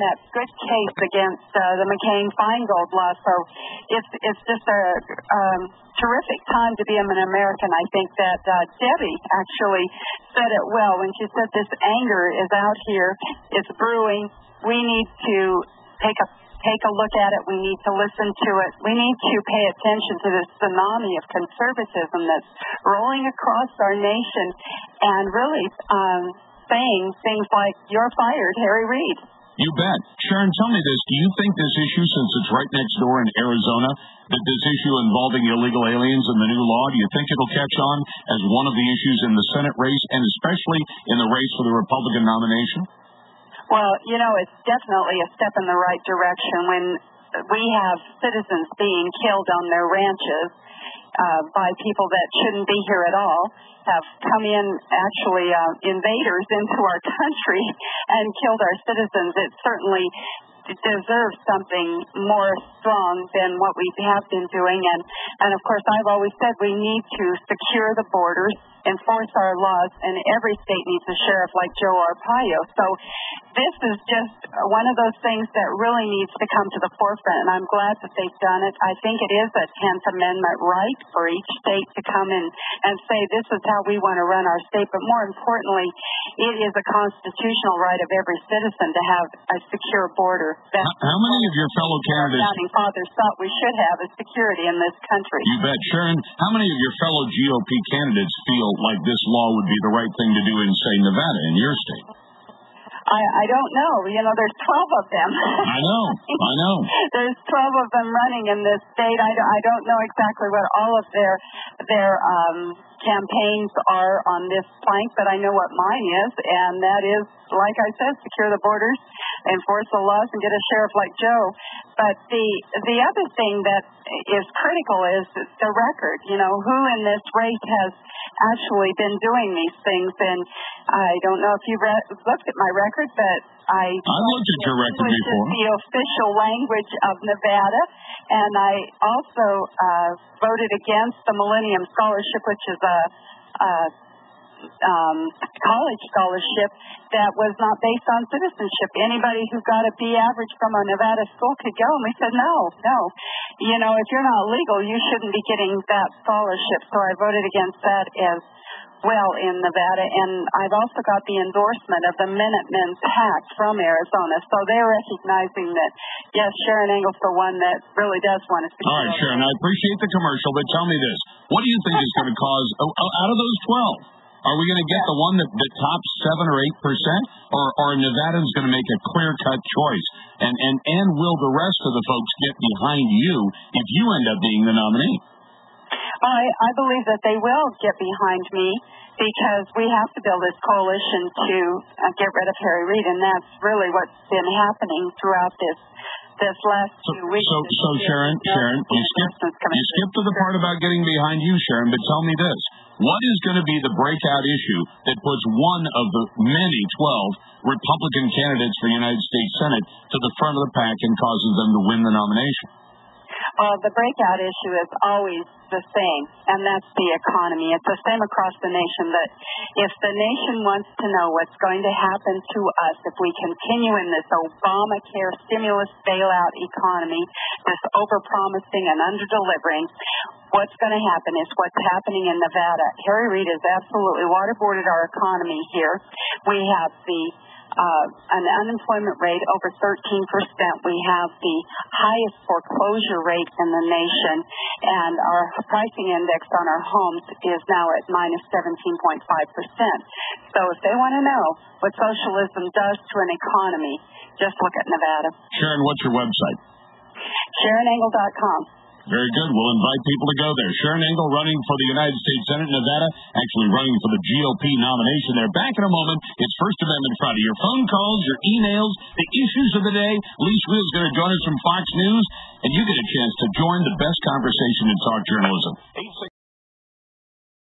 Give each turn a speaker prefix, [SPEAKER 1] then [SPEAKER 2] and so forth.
[SPEAKER 1] that good case against the McCain-Feingold law. So it's just a terrific time to be an American. I think that Debbie actually said it well when she said this anger is out here, it's brewing. We need to take a look at it. We need to listen to it. We need to pay attention to this tsunami of conservatism that's rolling across our nation and really saying things like, "You're fired, Harry Reid."
[SPEAKER 2] You bet. Sharron, tell me this. Do you think this issue, since it's right next door in Arizona, that this issue involving illegal aliens and the new law, do you think it'll catch on as one of the issues in the Senate race and especially in the race for the Republican nomination?
[SPEAKER 1] Well, it's definitely a step in the right direction when we have citizens being killed on their ranches by people that shouldn't be here at all, have come in, actually invaders into our country and killed our citizens. It certainly deserves something more strong than what we have been doing. And of course, I've always said we need to secure the borders, enforce our laws, and every state needs a sheriff like Joe Arpaio. So this is just one of those things that really needs to come to the forefront, and I'm glad that they've done it. I think it is a 10th Amendment right for each state to come in and say this is how we want to run our state, but more importantly, it is a constitutional right of every citizen to have a secure border.
[SPEAKER 2] How many of your fellow candidates...
[SPEAKER 1] Founding fathers thought we should have is security in this country.
[SPEAKER 2] You bet. Sharron, how many of your fellow GOP candidates feel like this law would be the right thing to do in, say, Nevada, in your state?
[SPEAKER 1] I don't know. There's 12 of them.
[SPEAKER 2] I know.
[SPEAKER 1] There's 12 of them running in this state. I don't know exactly what all of their campaigns are on this plank, but I know what mine is, and that is, like I said, secure the borders, enforce the laws, and get a sheriff like Joe. But the other thing that is critical is the record. Who in this race has actually been doing these things, and I don't know if you've looked at my record, but
[SPEAKER 2] I've looked at your record before.
[SPEAKER 1] The official language of Nevada, and I also voted against the Millennium Scholarship, which is a college scholarship that was not based on citizenship. Anybody who got a B average from a Nevada school could go, and we said no. If you're not legal, you shouldn't be getting that scholarship. So I voted against that as well in Nevada, and I've also got the endorsement of the Minutemen PAC from Arizona. So they're recognizing that, yes, Sharron Engle's the one that really does want to secure.
[SPEAKER 2] All right, Sharron, I appreciate the commercial, but tell me this. What do you think is going to cause, out of those 12, are we going to get the one that tops 7 or 8%, or are Nevadans going to make a clear-cut choice? And will the rest of the folks get behind you if you end up being the nominee?
[SPEAKER 1] I believe that they will get behind me because we have to build this coalition to get rid of Harry Reid, and that's really what's been happening throughout this last 2 weeks.
[SPEAKER 2] So Sharron, you skip to the part about getting behind you, Sharron, but tell me this. What is going to be the breakout issue that puts one of the many 12 Republican candidates for the United States Senate to the front of the pack and causes them to win the nomination?
[SPEAKER 1] The breakout issue is always the same, and that's the economy. It's the same across the nation, that if the nation wants to know what's going to happen to us if we continue in this Obamacare stimulus bailout economy, this overpromising and underdelivering, what's going to happen is what's happening in Nevada. Harry Reid has absolutely waterboarded our economy here. We have an unemployment rate over 13%. We have the highest foreclosure rate in the nation, and our pricing index on our homes is now at minus 17.5%. So if they want to know what socialism does to an economy, just look at Nevada.
[SPEAKER 2] Sharron, what's your website?
[SPEAKER 1] SharronEngle.com.
[SPEAKER 2] Very good. We'll invite people to go there. Sharron Engle running for the United States Senate in Nevada, actually running for the GOP nomination there. Back in a moment. It's First Amendment Friday. Your phone calls, your emails, the issues of the day. Lee Sweel's going to join us from Fox News, and you get a chance to join the best conversation in talk journalism.